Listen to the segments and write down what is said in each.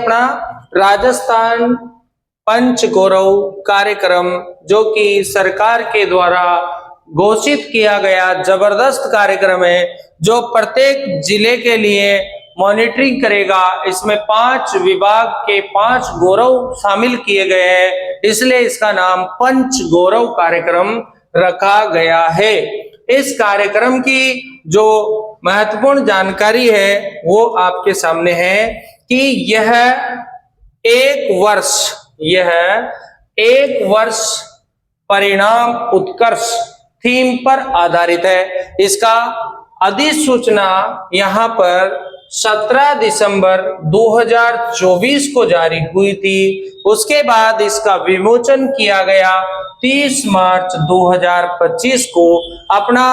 अपना राजस्थान पंच गौरव कार्यक्रम, जो कि सरकार के द्वारा घोषित किया गया जबरदस्त कार्यक्रम है, जो प्रत्येक जिले के लिए मॉनिटरिंग करेगा। इसमें 5 विभाग के 5 गौरव शामिल किए गए हैं, इसलिए इसका नाम पंच गौरव कार्यक्रम रखा गया है। इस कार्यक्रम की जो महत्वपूर्ण जानकारी है वो आपके सामने है कि यह एक वर्ष परिणाम उत्कर्ष थीम पर आधारित है। इसका अधिसूचना यहाँ पर 17 दिसंबर 2024 को जारी हुई थी। उसके बाद इसका विमोचन किया गया 30 मार्च 2025 को। अपना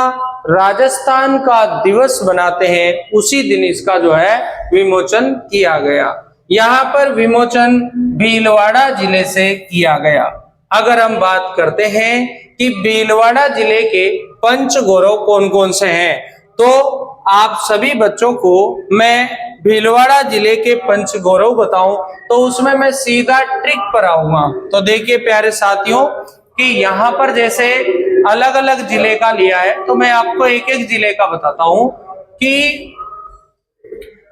राजस्थान का दिवस बनाते हैं उसी दिन इसका जो है विमोचन किया गया। यहाँ पर विमोचन भीलवाड़ा जिले से किया गया। अगर हम बात करते हैं कि भीलवाड़ा जिले के पंच गौरव कौन कौन से हैं, तो आप सभी बच्चों को मैं भीलवाड़ा जिले के पंच गौरव बताऊं तो उसमें मैं सीधा ट्रिक पर आऊंगा। तो देखिए प्यारे साथियों कि यहाँ पर जैसे अलग अलग जिले का लिया है, तो मैं आपको एक एक जिले का बताता हूं कि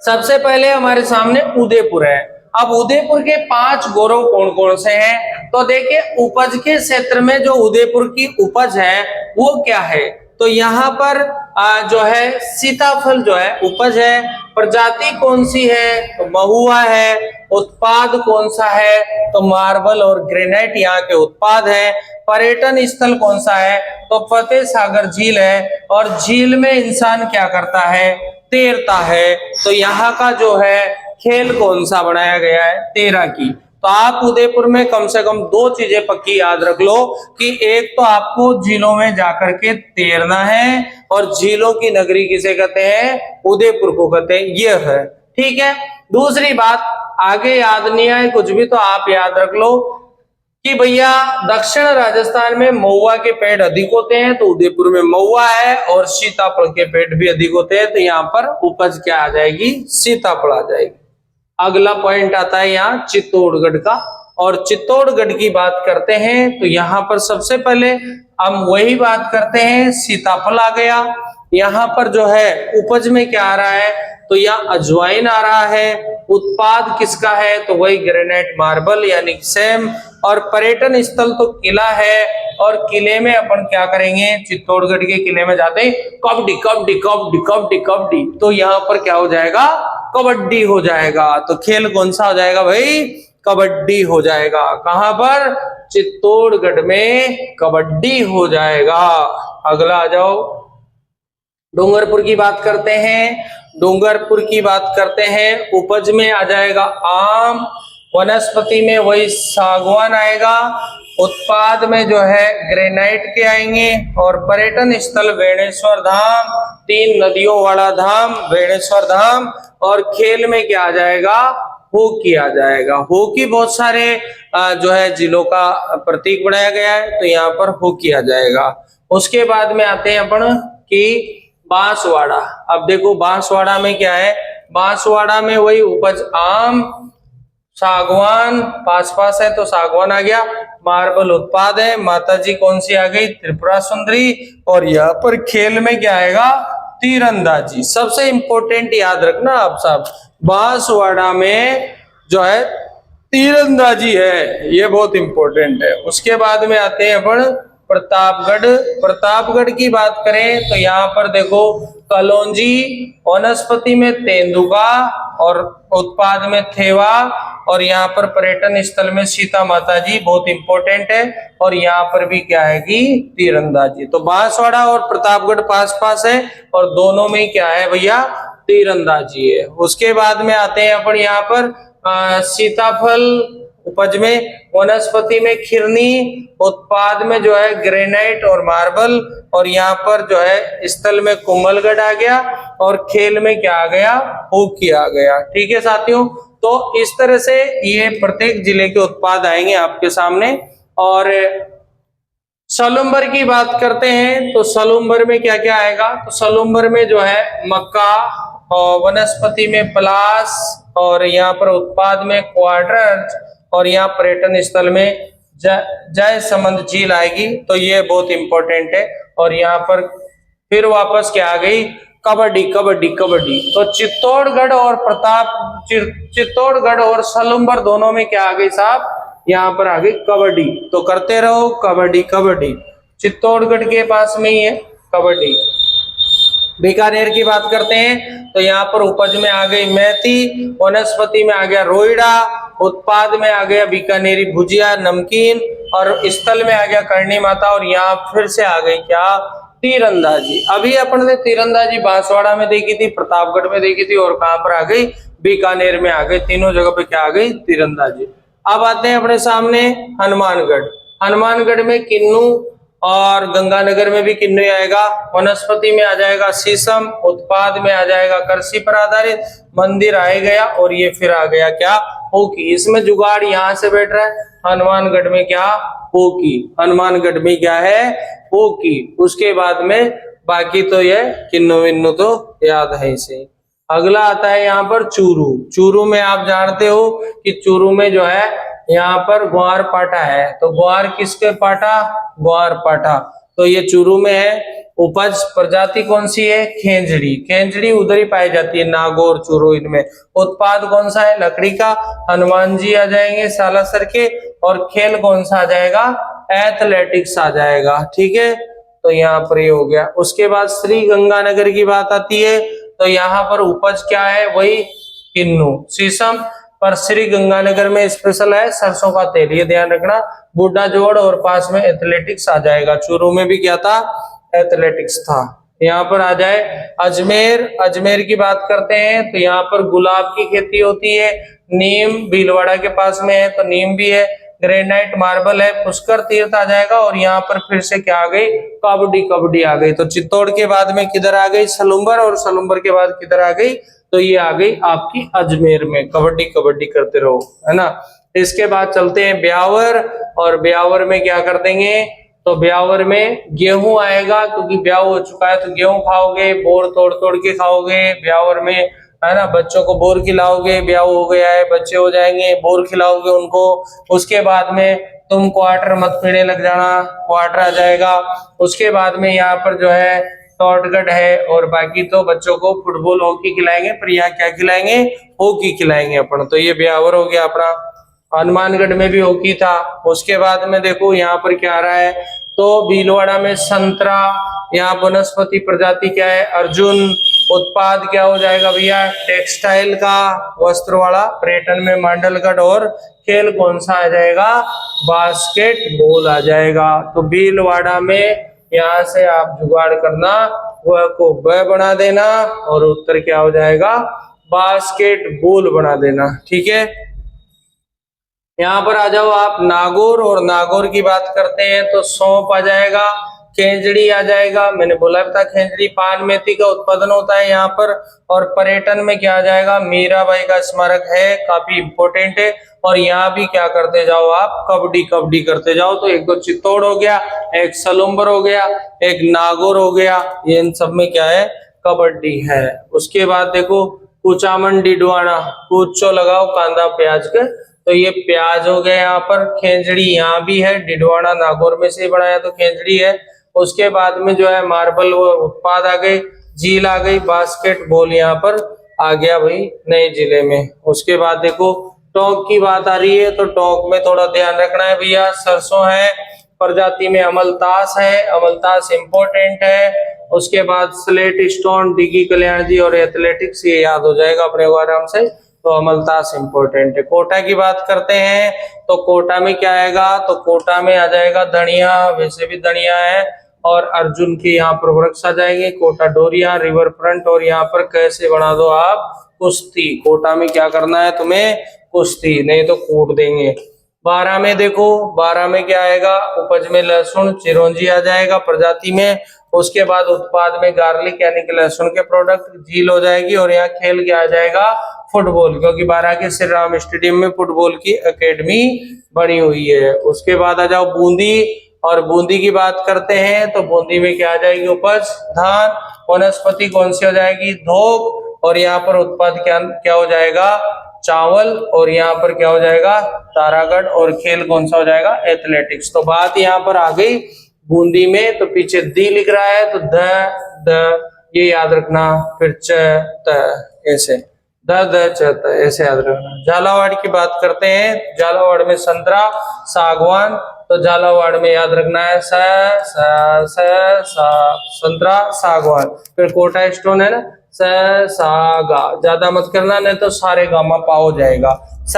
सबसे पहले हमारे सामने उदयपुर है। अब उदयपुर के 5 गौरव कौन कौन से हैं, तो देखिए उपज के क्षेत्र में जो उदयपुर की उपज है वो क्या है, तो यहाँ पर जो है सीताफल जो है उपज है। प्रजाति कौन सी है, तो महुआ है। उत्पाद कौन सा है, तो मार्बल और ग्रेनाइट यहाँ के उत्पाद है। पर्यटन स्थल कौन सा है, तो फतेह सागर झील है। और झील में इंसान क्या करता है, तैरता है। तो यहाँ का जो है खेल कौन सा बनाया गया है, तैराकी। तो आप उदयपुर में कम से कम 2 चीजें पक्की याद रख लो कि एक तो आपको झीलों में जाकर के तैरना है, और झीलों की नगरी किसे कहते हैं, उदयपुर को कहते हैं। ये है, ठीक है। दूसरी बात आगे याद नहीं आए कुछ भी, तो आप याद रख लो कि भैया दक्षिण राजस्थान में महुआ के पेड़ अधिक होते हैं, तो उदयपुर में महुआ है। और सीताफल के पेड़ भी अधिक होते हैं, तो यहाँ पर उपज क्या आ जाएगी, सीताफल आ जाएगी। अगला पॉइंट आता है यहाँ चित्तौड़गढ़ का। और चित्तौड़गढ़ की बात करते हैं तो यहाँ पर सबसे पहले हम वही बात करते हैं, सीताफल आ गया। यहाँ पर जो है उपज में क्या आ रहा है, तो यहाँ अजवाइन आ रहा है। उत्पाद किसका है, तो वही ग्रेनाइट मार्बल यानी सेम। और पर्यटन स्थल तो किला है, और किले में अपन क्या करेंगे, चित्तौड़गढ़ के किले में जाते हैं कबड्डी कबड्डी कबड्डी कबड्डी कबड्डी, तो यहाँ पर क्या हो जाएगा, कबड्डी हो जाएगा। तो खेल कौन सा हो जाएगा भाई, कबड्डी हो जाएगा। कहां पर, चित्तौड़गढ़ में कबड्डी हो जाएगा। अगला आ जाओ, डूंगरपुर की बात करते हैं। डूंगरपुर की बात करते हैं, उपज में आ जाएगा आम। वनस्पति में वही सागवान आएगा। उत्पाद में जो है ग्रेनाइट के आएंगे। और पर्यटन स्थल बेणेश्वर धाम, 3 नदियों वाला धाम बेणेश्वर धाम। और खेल में क्या आ जाएगा, हॉकी आ जाएगा। हॉकी बहुत सारे जो है जिलों का प्रतीक बनाया गया है, तो यहाँ पर हॉकी आ जाएगा। उसके बाद में आते हैं अपन कि बांसवाड़ा। अब देखो बांसवाड़ा में क्या है, बांसवाड़ा में वही उपज आम, सागवान पास पास है तो सागवान आ गया। मार्बल उत्पाद है। माताजी कौन सी आ गई, त्रिपुरा सुंदरी। और यहाँ पर खेल में क्या आएगा, तीरंदाजी। सबसे इंपॉर्टेंट याद रखना आप सब, बांसवाड़ा में जो है तीरंदाजी है, ये बहुत इंपॉर्टेंट है। उसके बाद में आते हैं अपन प्रतापगढ़। प्रतापगढ़ की बात करें तो यहाँ पर देखो कलौंजी, वनस्पति में तेंदुआ और उत्पाद में थेवा। और यहाँ पर पर्यटन स्थल में सीता माता जी बहुत इंपॉर्टेंट है। और यहाँ पर भी क्या है कि तीरंदाजी। तो बांसवाड़ा और प्रतापगढ़ पास पास है, और दोनों में क्या है भैया, तीरंदाजी है। उसके बाद में आते हैं अपन यहाँ पर सीताफल उपज में, वनस्पति में खिरनी, उत्पाद में जो है ग्रेनाइट और मार्बल। और यहाँ पर जो है स्थल में कुंभलगढ़ आ गया। और खेल में क्या आ गया, हॉकी आ गया। ठीक है साथियों, तो इस तरह से ये प्रत्येक जिले के उत्पाद आएंगे आपके सामने। और सलूम्बर की बात करते हैं तो सलूम्बर में क्या क्या आएगा, तो सलूम्बर में जो है मक्का, और वनस्पति में पलास, और यहाँ पर उत्पाद में क्वार्टर और यहाँ पर्यटन स्थल में जय संबंध झील आएगी, तो ये बहुत इंपॉर्टेंट है। और यहाँ पर फिर वापस क्या आ गई, कबड्डी कबड्डी कबड्डी। तो चित्तौड़गढ़ और चित्तौड़गढ़ और सलूम्बर दोनों में क्या आ गई साहब, यहाँ पर आ गई कबड्डी। तो करते रहो कबड्डी कबड्डी। चित्तौड़गढ़ के पास में ही है कबड्डी। बीकानेर की बात करते हैं तो यहाँ पर उपज में आ गई मेथी, वनस्पति में आ गया रोइडा, उत्पाद में आ गया बीकानेरी भुजिया नमकीन, और स्थल में आ गया करणी माता। और यहाँ फिर से आ गई क्या, तीरंदाजी। अभी अपन ने तीरंदाजी बांसवाड़ा में देखी थी, प्रतापगढ़ में देखी थी, और कहां पर आ गई, बीकानेर में आ गई। तीनों जगह पे क्या आ गई, तीरंदाजी। अब आते हैं अपने सामने हनुमानगढ़। हनुमानगढ़ में किन्नू और गंगानगर में भी किन्नू आएगा। वनस्पति में आ जाएगा शीशम, उत्पाद में आ जाएगा कृषि पर आधारित, मंदिर आ गया, और ये फिर आ गया क्या, होकी। इसमें जुगाड़ यहाँ से बैठ रहा है, हनुमानगढ़ में क्या, होकी। हनुमानगढ़ में क्या है, होकी। उसके बाद में बाकी तो ये किन्नू विन्नू तो याद है इसे। अगला आता है यहाँ पर चूरू। चूरू में आप जानते हो कि चूरू में जो है यहाँ पर ग्वार पाटा है। तो ग्वार किसके पाटा, ग्वार पाटा। तो ये चूरू में है। उपज प्रजाति कौन सी है, खेंजड़ी। खेंजड़ी उधर ही पाई जाती है, नागौर चूरू इनमें। उत्पाद कौन सा है, लकड़ी का। हनुमान जी आ जाएंगे सालासर के। और खेल कौन सा आ जाएगा, एथलेटिक्स आ जाएगा। ठीक है, तो यहाँ पर ये हो गया। उसके बाद श्री गंगानगर की बात आती है तो यहाँ पर उपज क्या है, वही किन्नू शीशम। पर श्री गंगानगर में स्पेशल है सरसों का तेल, ये ध्यान रखना। बूढ़ा जोड़ और पास में एथलेटिक्स आ जाएगा। चूरू में भी क्या था, एथलेटिक्स था। यहाँ पर आ जाए अजमेर। अजमेर की बात करते हैं तो यहाँ पर गुलाब की खेती होती है। नीम भीलवाड़ा के पास में है तो नीम भी है। ग्रेनाइट मार्बल है। पुष्कर तीर्थ आ जाएगा। और यहाँ पर फिर से क्या आ गई, कबड्डी कबड्डी आ गई। तो चित्तौड़ के बाद में किधर आ गई, सलूम्बर। और सलूम्बर के बाद किधर आ गई, तो ये आ गई आपकी अजमेर में। कबड्डी कबड्डी करते रहो, है ना। इसके बाद चलते हैं ब्यावर। और ब्यावर में क्या कर देंगे, तो ब्यावर में गेहूं आएगा, क्योंकि ब्याह हो चुका है तो गेहूं खाओगे, बोर तोड़ तोड़ के खाओगे ब्यावर में, है ना। बच्चों को बोर खिलाओगे, ब्याह हो गया है, बच्चे हो जाएंगे, बोर खिलाओगे उनको। उसके बाद में तुम क्वार्टर मत पीने लग जाना, क्वार्टर आ जाएगा। उसके बाद में यहाँ पर जो है टॉटगढ़ है। और बाकी तो बच्चों को फुटबॉल हॉकी खिलाएंगे, पर यहाँ क्या खिलाएंगे, हॉकी खिलाएंगे अपन। तो ये ब्यावर हो गया अपना। हनुमानगढ़ में भी हॉकी था। उसके बाद में देखो यहाँ पर क्या आ रहा है, तो भीलवाड़ा में संतरा। यहाँ वनस्पति प्रजाति क्या है, अर्जुन। उत्पाद क्या हो जाएगा भैया, टेक्सटाइल का, वस्त्र वाला। पर्यटन में मांडलगढ़। और खेल कौन सा आ जाएगा, बास्केटबॉल आ जाएगा। तो भीलवाड़ा में यहाँ से आप जुगाड़ करना, वह को ब बना देना, और उत्तर क्या हो जाएगा, बास्केटबॉल बना देना। ठीक है, यहाँ पर आ जाओ आप नागौर। और नागौर की बात करते हैं तो सौंप आ जाएगा, खेजड़ी आ जाएगा। मैंने बोला था खेजड़ी, पान मेथी का उत्पादन होता है यहाँ पर। और पर्यटन में क्या आ जाएगा, मीराबाई का स्मारक है, काफी इंपोर्टेंट है। और यहाँ भी क्या करते जाओ आप, कबड्डी कबड्डी करते जाओ। तो एक तो चित्तौड़ हो गया, एक सलूम्बर हो गया, एक नागौर हो गया। ये इन सब में क्या है, कबड्डी है। उसके बाद देखो कुचामन डिडवाना, कुचो लगाओ कांदा प्याज के। तो ये प्याज हो गया यहाँ पर। खेजड़ी यहाँ भी है, डिडवाना नागौर में से बनाया तो खेजड़ी है। उसके बाद में जो है मार्बल वो उत्पाद आ गए, झील आ गई, बास्केटबॉल यहाँ पर आ गया भाई नए जिले में। उसके बाद देखो टोंक की बात आ रही है तो टोंक में थोड़ा ध्यान रखना है भैया। सरसों है, प्रजाति में अमलतास है, अमलतास इंपोर्टेंट है। उसके बाद स्लेट स्टोन, डिगी कल्याण जी और एथलेटिक्स, ये याद हो जाएगा अपने को आराम से। तो अमलतास इंपोर्टेंट है। कोटा की बात करते हैं तो कोटा में क्या आएगा, तो कोटा में आ जाएगा धनिया, वैसे भी धनिया है। और अर्जुन की यहाँ पर वृक्ष आ जाएंगे। Kota Doria, river front. और यहाँ पर कैसे बना दो आप, कुश्ती। कोटा में क्या करना है तुम्हें, कुश्ती, नहीं तो कूट देंगे। 12 में देखो, 12 में क्या आएगा, उपज में लहसुन, चिरौंजी आ जाएगा प्रजाति में। उसके बाद उत्पाद में गार्लिक यानी कि लहसुन के प्रोडक्ट, झील हो जाएगी। और यहाँ खेल क्या आ जाएगा, फुटबॉल, क्योंकि 12 के श्री राम स्टेडियम में फुटबॉल की एकेडमी बनी हुई है। उसके बाद आ जाओ बूंदी। और बूंदी की बात करते हैं तो बूंदी में क्या आ जाएगी, उपज धान। वनस्पति कौन सी हो जाएगी, धोक। और यहाँ पर उत्पाद क्या हो जाएगा, चावल, और यहाँ पर क्या हो जाएगा, तारागढ़, और खेल कौन सा हो जाएगा, एथलेटिक्स। तो बात यहाँ पर आ गई बूंदी में, तो पीछे दी लिख रहा है तो द ये याद रखना, फिर च त ऐसे द च त ऐसे याद रखना। झालावाड़ की बात करते हैं, झालावाड़ में संतरा, सागवान, तो झालावाड़ में याद रखना है स संतरा सागवान। फिर कोटा स्टोन है ना, स सा गा, ज्यादा मत करना नहीं तो सारे गामा पा हो जाएगा, स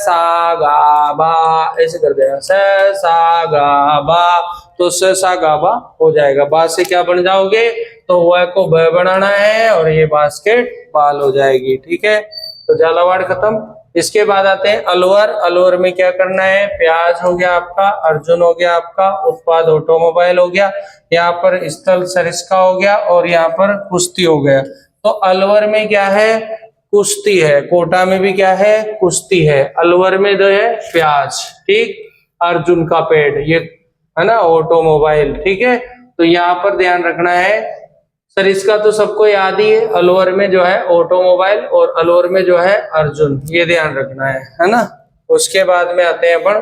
सा गा बा ऐसे कर देना, स सा गा बा, तो स सा गा बा हो जाएगा। बा से क्या बन जाओगे, तो वह को ब बनाना है और ये बास्केट बॉल हो जाएगी। ठीक है, तो झालावाड़ खत्म। इसके बाद आते हैं अलवर। अलवर में क्या करना है, प्याज हो गया आपका, अर्जुन हो गया आपका, उत्पाद ऑटोमोबाइल हो गया, यहाँ पर स्थल सरिस्का हो गया, और यहाँ पर कुश्ती हो गया। तो अलवर में क्या है, कुश्ती है। कोटा में भी क्या है, कुश्ती है। अलवर में जो है प्याज, ठीक, अर्जुन का पेड़, ये है ना ऑटोमोबाइल। ठीक है, तो यहाँ पर ध्यान रखना है, सरिस्का तो सबको याद ही है, अलवर में जो है ऑटोमोबाइल और अलवर में जो है अर्जुन, ये ध्यान रखना है ना। उसके बाद में आते हैं अपन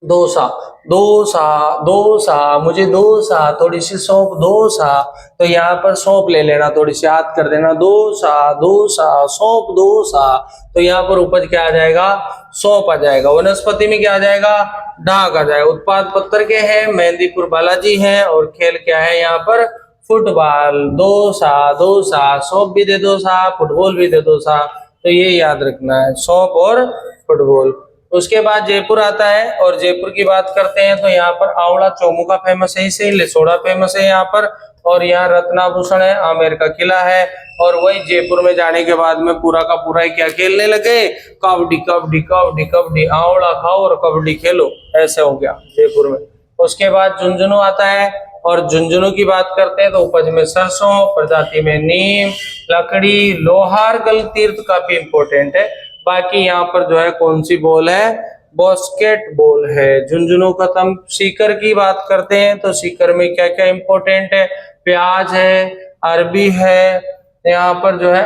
डोसा। डोसा डोसा, मुझे डोसा, थोड़ी सी सौंप डोसा, तो यहाँ पर सौंप ले लेना, थोड़ी सी याद कर देना, डोसा डोसा सौंप डोसा, तो यहाँ पर उपज क्या आ जाएगा, सौंप आ जाएगा। वनस्पति में क्या आ जाएगा, डाक आ जाएगा। उत्पाद पत्थर के हैं, मेहंदीपुर बालाजी हैं, और खेल क्या है यहाँ पर, फुटबॉल। डोसा डोसा, सौंप भी दे दो सा, फुटबॉल भी दे दो सा, तो ये याद रखना है, सौंप और फुटबॉल। उसके बाद जयपुर आता है, और जयपुर की बात करते हैं तो यहाँ पर आंवला चौमुखा फेमस है, इसे लिसोड़ा फेमस है यहाँ पर, और यहाँ रत्नाभूषण है, आमेर का किला है। और वही जयपुर में जाने के बाद में पूरा का पूरा क्या खेलने लगे, कबड्डी कबड्डी कबड्डी कबड्डी, आंवला खाओ और कबड्डी खेलो, ऐसे हो गया जयपुर में। उसके बाद झुंझुनू आता है, और झुंझुनू की बात करते हैं तो उपज में सरसों, प्रजाति में नीम, लकड़ी, लोहार, गल तीर्थ काफी इंपॉर्टेंट है। बाकी यहाँ पर जो है कौन सी बॉल है, बास्केट बॉल है। झुंझुनू खत्म। सीकर की बात करते हैं तो सीकर में क्या क्या इंपॉर्टेंट है, प्याज है, अरबी है, यहाँ पर जो है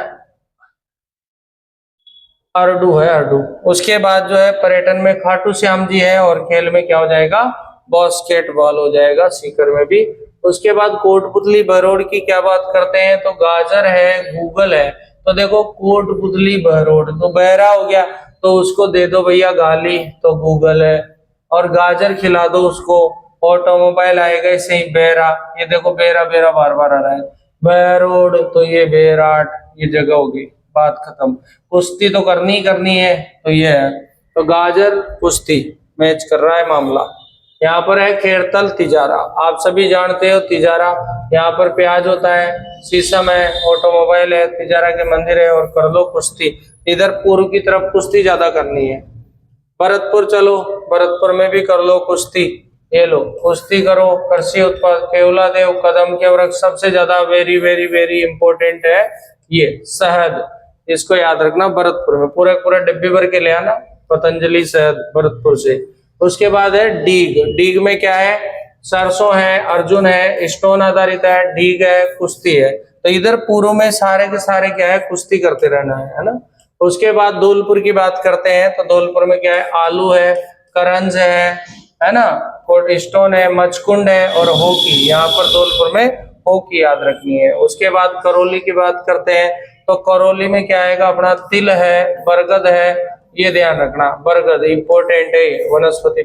अर्डू है, अर्डू। उसके बाद जो है पर्यटन में खाटू श्याम जी है, और खेल में क्या हो जाएगा, बास्केटबॉल हो जाएगा सीकर में भी। उसके बाद कोटपुतली बहरोड की क्या बात करते हैं तो गाजर है, गूगल है। तो देखो कोटपुतली बहरोड, तो बहरा हो गया तो उसको दे दो भैया गाली, तो गूगल है, और गाजर खिला दो उसको, ऑटोमोबाइल आएगा, इसे ही बेरा, ये देखो बेरा बेरा बार बार आ रहा है, बहरोड, तो ये बेराट, ये जगह होगी, बात खत्म। कुश्ती तो करनी ही करनी है, तो ये है, तो गाजर कुश्ती मैच कर रहा है मामला। यहाँ पर है खेड़तल तिजारा, आप सभी जानते हो तिजारा, यहाँ पर प्याज होता है, शीशम है, ऑटोमोबाइल है, तिजारा के मंदिर है, और कर लो कुश्ती। इधर पूर्व की तरफ कुश्ती ज्यादा करनी है। भरतपुर चलो, भरतपुर में भी कर लो कुश्ती, ये लो कुश्ती करो। कृषि उत्पाद केवला देव, कदम के वृक्ष, सबसे ज्यादा वेरी वेरी वेरी इंपॉर्टेंट है ये शहद, इसको याद रखना। भरतपुर में पूरे पूरे डिब्बे भर के ले आना, पतंजलि शहद भरतपुर से। उसके बाद है डीग। डीग में क्या है, सरसों है, अर्जुन है, स्टोन आधारित है, डीग है, कुश्ती है। तो इधर पूर्व में सारे के सारे क्या है, कुश्ती करते रहना है ना। उसके बाद धौलपुर की बात करते हैं तो धौलपुर में क्या है, आलू है, करंज है ना, कोट स्टोन है, मचकुंड है, और हॉकी। यहाँ पर धौलपुर में हॉकी याद रखनी है। उसके बाद करौली की बात करते हैं तो करौली में क्या आएगा अपना, तिल है, बरगद है, ये ध्यान रखना, बरगद इंपॉर्टेंट है वनस्पति।